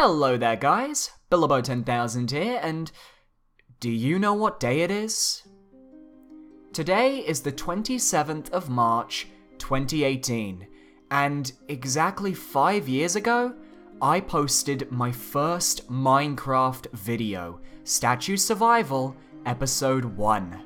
Hello there guys, Bilbo10000 here, and do you know what day it is? Today is the 27th of March, 2018, and exactly 5 years ago, I posted my first Minecraft video, Statue Survival, Episode 1.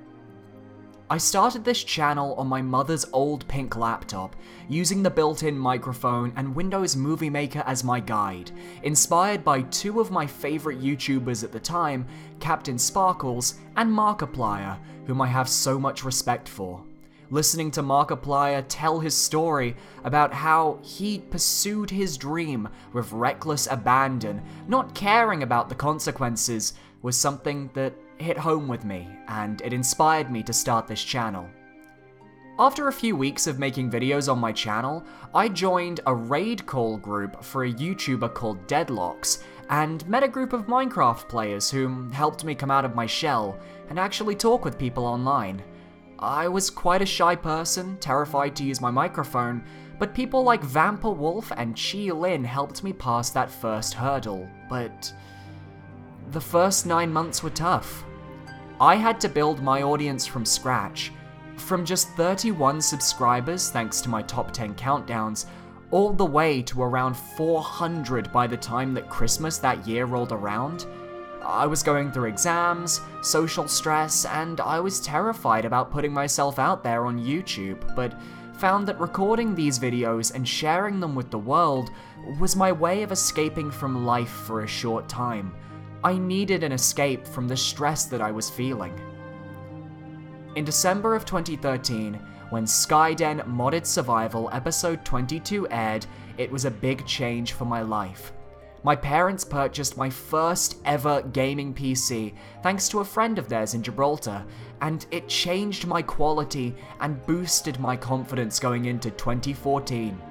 I started this channel on my mother's old pink laptop, using the built-in microphone and Windows Movie Maker as my guide, inspired by two of my favorite YouTubers at the time, Captain Sparkles and Markiplier, whom I have so much respect for. Listening to Markiplier tell his story about how he pursued his dream with reckless abandon, not caring about the consequences, was something that hit home with me, and it inspired me to start this channel. After a few weeks of making videos on my channel, I joined a raid call group for a YouTuber called Deadlocks, and met a group of Minecraft players who helped me come out of my shell and actually talk with people online. I was quite a shy person, terrified to use my microphone, but people like Vampire Wolf and Chi Lin helped me pass that first hurdle, but the first 9 months were tough. I had to build my audience from scratch, from just 31 subscribers thanks to my top 10 countdowns, all the way to around 400 by the time that Christmas that year rolled around. I was going through exams, social stress, and I was terrified about putting myself out there on YouTube, but found that recording these videos and sharing them with the world was my way of escaping from life for a short time. I needed an escape from the stress that I was feeling. In December of 2013, when Skyden Modded Survival Episode 22 aired, it was a big change for my life. My parents purchased my first ever gaming PC thanks to a friend of theirs in Gibraltar, and it changed my quality and boosted my confidence going into 2014.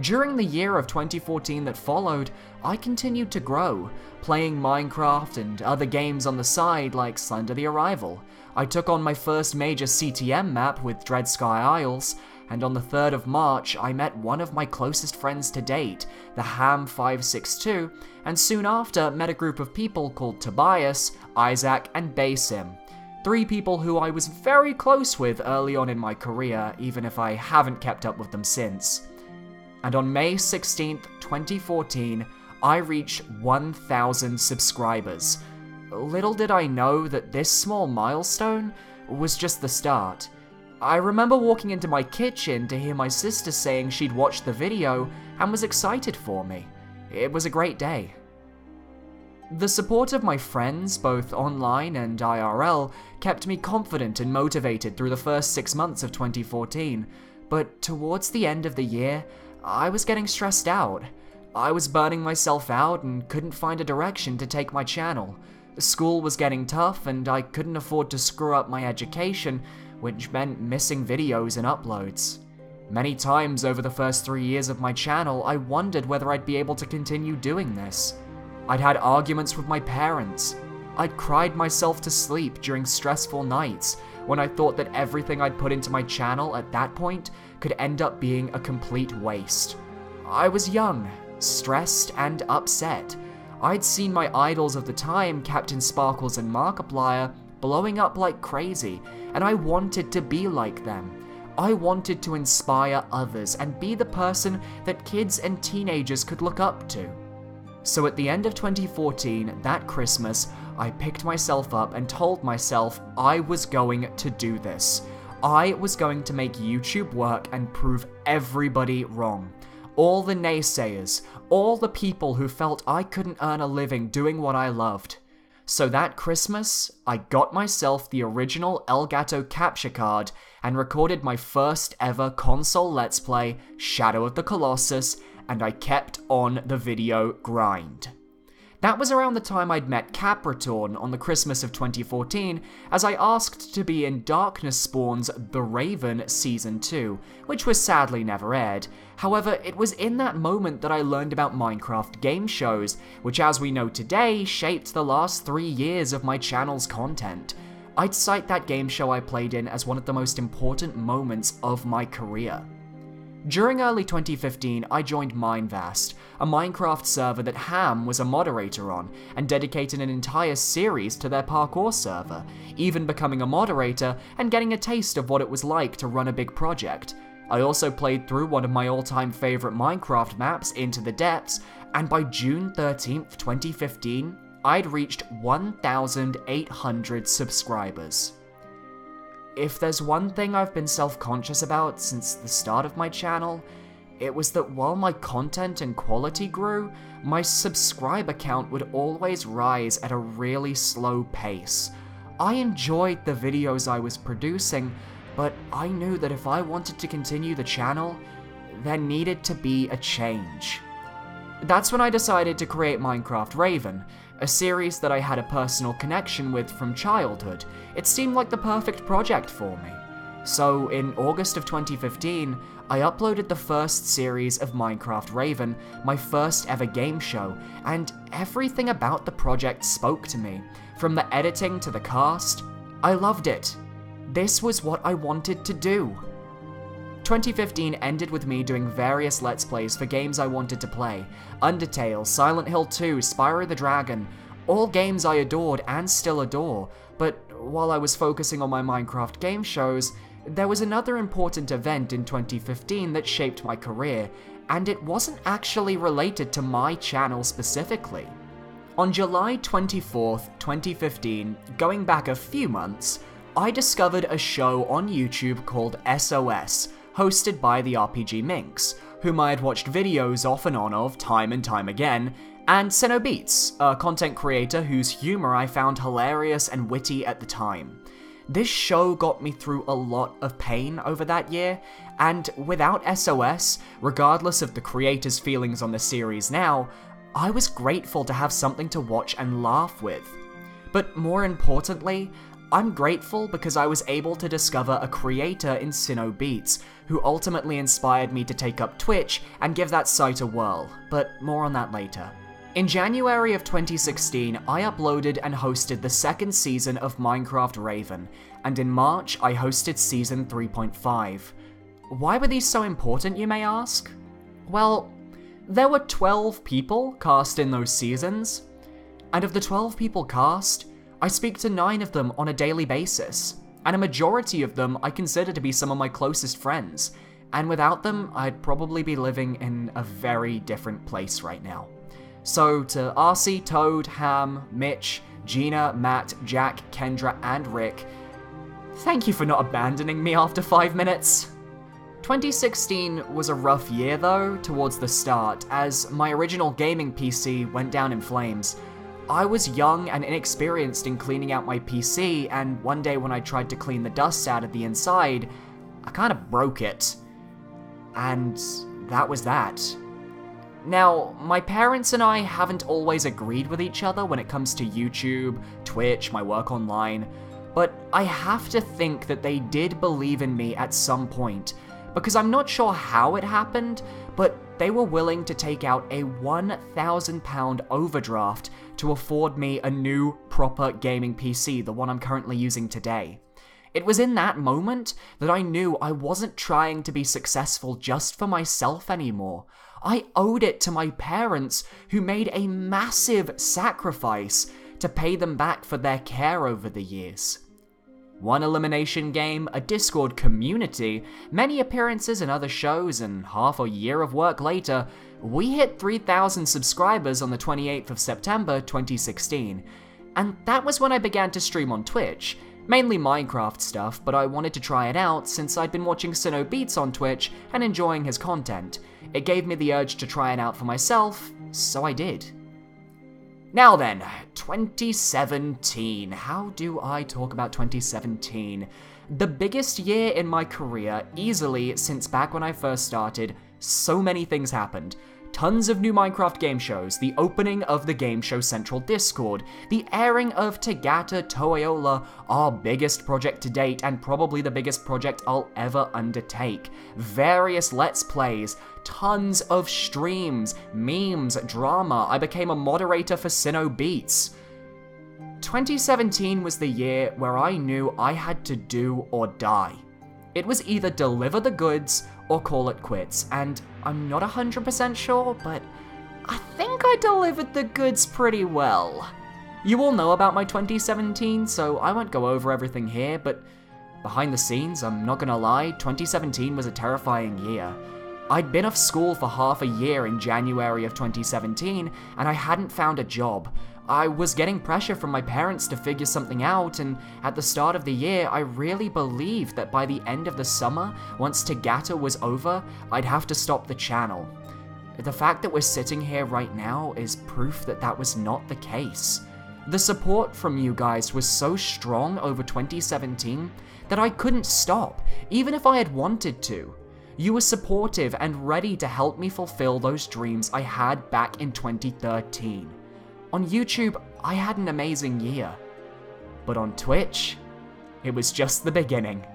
During the year of 2014 that followed, I continued to grow, playing Minecraft and other games on the side like Slender the Arrival. I took on my first major CTM map with Dread Sky Isles, and on the 3rd of March I met one of my closest friends to date, the Ham562, and soon after met a group of people called Tobias, Isaac, and Basim. 3 people who I was very close with early on in my career, even if I haven't kept up with them since. And on May 16th, 2014, I reached 1,000 subscribers. Little did I know that this small milestone was just the start. I remember walking into my kitchen to hear my sister saying she'd watched the video and was excited for me. It was a great day. The support of my friends, both online and IRL, kept me confident and motivated through the first 6 months of 2014, but towards the end of the year, I was getting stressed out. I was burning myself out and couldn't find a direction to take my channel. School was getting tough and I couldn't afford to screw up my education, which meant missing videos and uploads. Many times over the first 3 years of my channel, I wondered whether I'd be able to continue doing this. I'd had arguments with my parents. I'd cried myself to sleep during stressful nights when I thought that everything I'd put into my channel at that point could end up being a complete waste. I was young, stressed, and upset. I'd seen my idols of the time, Captain Sparkles and Markiplier, blowing up like crazy, and I wanted to be like them. I wanted to inspire others and be the person that kids and teenagers could look up to. So at the end of 2014, that Christmas, I picked myself up and told myself I was going to do this. I was going to make YouTube work and prove everybody wrong. All the naysayers, all the people who felt I couldn't earn a living doing what I loved. So that Christmas, I got myself the original Elgato capture card and recorded my first ever console Let's Play, Shadow of the Colossus, and I kept on the video grind. That was around the time I'd met Capricorn on the Christmas of 2014, as I asked to be in Darkness Spawn's The Raven Season 2, which was sadly never aired. However, it was in that moment that I learned about Minecraft game shows, which as we know today, shaped the last 3 years of my channel's content. I'd cite that game show I played in as one of the most important moments of my career. During early 2015, I joined Minevast, a Minecraft server that Ham was a moderator on, and dedicated an entire series to their parkour server, even becoming a moderator and getting a taste of what it was like to run a big project. I also played through one of my all-time favorite Minecraft maps, Into the Depths, and by June 13th, 2015, I'd reached 1,800 subscribers. If there's one thing I've been self-conscious about since the start of my channel, it was that while my content and quality grew, my subscriber count would always rise at a really slow pace. I enjoyed the videos I was producing, but I knew that if I wanted to continue the channel, there needed to be a change. That's when I decided to create Minecraft Raven, a series that I had a personal connection with from childhood. It seemed like the perfect project for me. So in August of 2015, I uploaded the first series of Minecraft Raven, my first ever game show, and everything about the project spoke to me. From the editing to the cast, I loved it. This was what I wanted to do. 2015 ended with me doing various Let's Plays for games I wanted to play. Undertale, Silent Hill 2, Spyro the Dragon, all games I adored and still adore, but while I was focusing on my Minecraft game shows, there was another important event in 2015 that shaped my career, and it wasn't actually related to my channel specifically. On July 24th, 2015, going back a few months, I discovered a show on YouTube called SOS, hosted by the RPG Minx, whom I had watched videos off and on of time and time again, and Beats, a content creator whose humor I found hilarious and witty at the time. This show got me through a lot of pain over that year, and without SOS, regardless of the creator's feelings on the series now, I was grateful to have something to watch and laugh with. But more importantly, I'm grateful because I was able to discover a creator in Beats, who ultimately inspired me to take up Twitch and give that site a whirl, but more on that later. In January of 2016, I uploaded and hosted the second season of Minecraft Raven, and in March, I hosted season 3.5. Why were these so important, you may ask? Well, there were 12 people cast in those seasons, and of the 12 people cast, I speak to 9 of them on a daily basis, and a majority of them I consider to be some of my closest friends, and without them, I'd probably be living in a very different place right now. So to RC, Toad, Ham, Mitch, Gina, Matt, Jack, Kendra, and Rick, thank you for not abandoning me after 5 minutes. 2016 was a rough year though, towards the start, as my original gaming PC went down in flames. I was young and inexperienced in cleaning out my PC, and one day when I tried to clean the dust out of the inside, I kind of broke it. And that was that. Now, my parents and I haven't always agreed with each other when it comes to YouTube, Twitch, my work online, but I have to think that they did believe in me at some point, because I'm not sure how it happened, but they were willing to take out a £1,000 overdraft to afford me a new, proper gaming PC, the one I'm currently using today. It was in that moment that I knew I wasn't trying to be successful just for myself anymore. I owed it to my parents, who made a massive sacrifice to pay them back for their care over the years. One elimination game, a Discord community, many appearances in other shows, and half a year of work later, we hit 3,000 subscribers on the 28th of September 2016. And that was when I began to stream on Twitch. Mainly Minecraft stuff, but I wanted to try it out since I'd been watching Beats on Twitch and enjoying his content. It gave me the urge to try it out for myself, so I did. Now then, 2017. How do I talk about 2017? The biggest year in my career, easily, since back when I first started. So many things happened. Tons of new Minecraft game shows, the opening of the Game Show Central Discord, the airing of Tagata Toeola, our biggest project to date and probably the biggest project I'll ever undertake, various Let's Plays, tons of streams, memes, drama. I became a moderator for Beats. 2017 was the year where I knew I had to do or die. It was either deliver the goods or call it quits, and I'm not 100% sure, but I think I delivered the goods pretty well. You all know about my 2017, so I won't go over everything here, but behind the scenes, I'm not gonna lie, 2017 was a terrifying year. I'd been off school for half a year in January of 2017, and I hadn't found a job. I was getting pressure from my parents to figure something out, and at the start of the year, I really believed that by the end of the summer, once Tagata was over, I'd have to stop the channel. The fact that we're sitting here right now is proof that that was not the case. The support from you guys was so strong over 2017 that I couldn't stop, even if I had wanted to. You were supportive and ready to help me fulfill those dreams I had back in 2013. On YouTube, I had an amazing year. But on Twitch, it was just the beginning.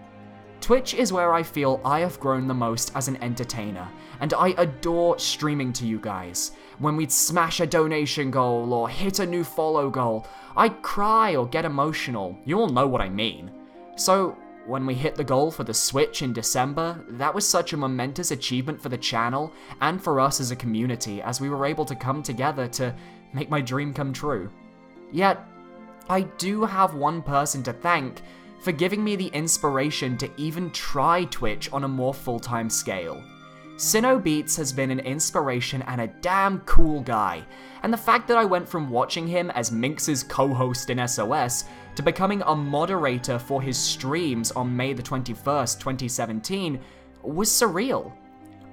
Twitch is where I feel I have grown the most as an entertainer, and I adore streaming to you guys. When we'd smash a donation goal or hit a new follow goal, I'd cry or get emotional. You all know what I mean. So, when we hit the goal for the Switch in December, that was such a momentous achievement for the channel and for us as a community, as we were able to come together to make my dream come true. Yet, I do have one person to thank for giving me the inspiration to even try Twitch on a more full-time scale. SinnoBeats has been an inspiration and a damn cool guy, and the fact that I went from watching him as Minx's co-host in SOS to becoming a moderator for his streams on May the 21st, 2017 was surreal.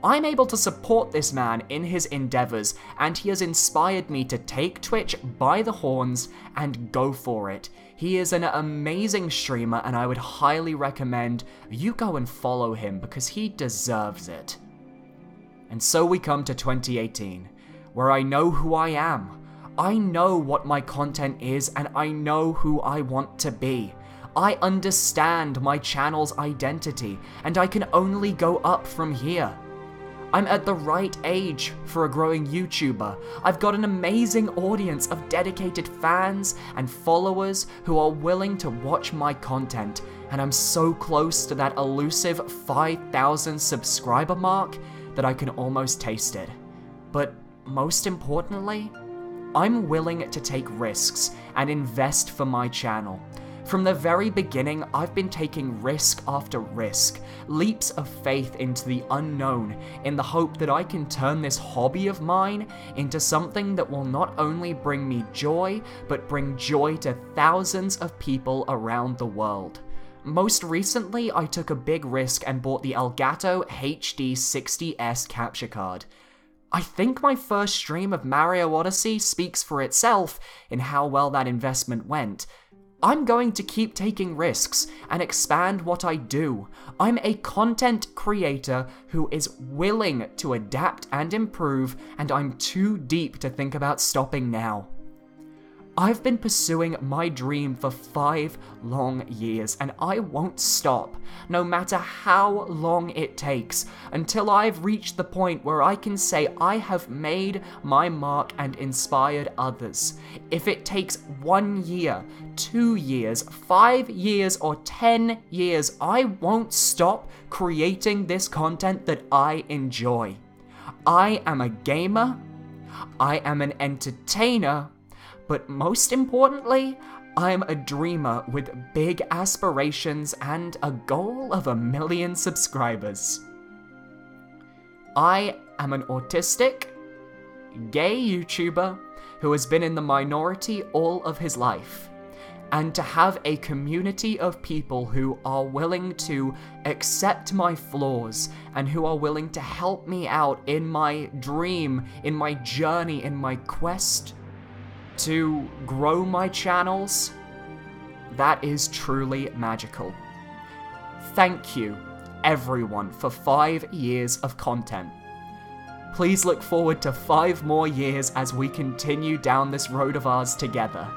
I'm able to support this man in his endeavors, and he has inspired me to take Twitch by the horns and go for it. He is an amazing streamer, and I would highly recommend you go and follow him because he deserves it. And so we come to 2018, where I know who I am. I know what my content is, and I know who I want to be. I understand my channel's identity, and I can only go up from here. I'm at the right age for a growing YouTuber. I've got an amazing audience of dedicated fans and followers who are willing to watch my content, and I'm so close to that elusive 5,000 subscriber mark that I can almost taste it. But most importantly, I'm willing to take risks and invest for my channel. From the very beginning, I've been taking risk after risk, leaps of faith into the unknown, in the hope that I can turn this hobby of mine into something that will not only bring me joy, but bring joy to thousands of people around the world. Most recently, I took a big risk and bought the Elgato HD 60S capture card. I think my first stream of Mario Odyssey speaks for itself in how well that investment went. I'm going to keep taking risks and expand what I do. I'm a content creator who is willing to adapt and improve, and I'm too deep to think about stopping now. I've been pursuing my dream for 5 long years, and I won't stop, no matter how long it takes, until I've reached the point where I can say I have made my mark and inspired others. If it takes 1 year, 2 years, 5 years, or 10 years, I won't stop creating this content that I enjoy. I am a gamer, I am an entertainer, but most importantly, I'm a dreamer with big aspirations and a goal of 1 million subscribers. I am an autistic, gay YouTuber who has been in the minority all of his life. And to have a community of people who are willing to accept my flaws and who are willing to help me out in my dream, in my journey, in my quest to grow my channels, that is truly magical. Thank you, everyone, for 5 years of content. Please look forward to 5 more years as we continue down this road of ours together.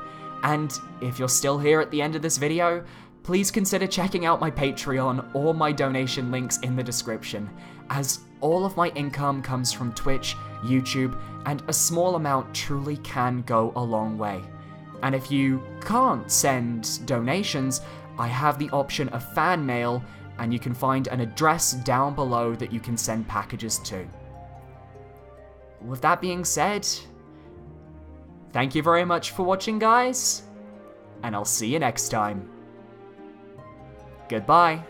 And if you're still here at the end of this video, please consider checking out my Patreon or my donation links in the description, as all of my income comes from Twitch, YouTube, and a small amount truly can go a long way. And if you can't send donations, I have the option of fan mail and you can find an address down below that you can send packages to. With that being said, thank you very much for watching, guys, and I'll see you next time. Goodbye.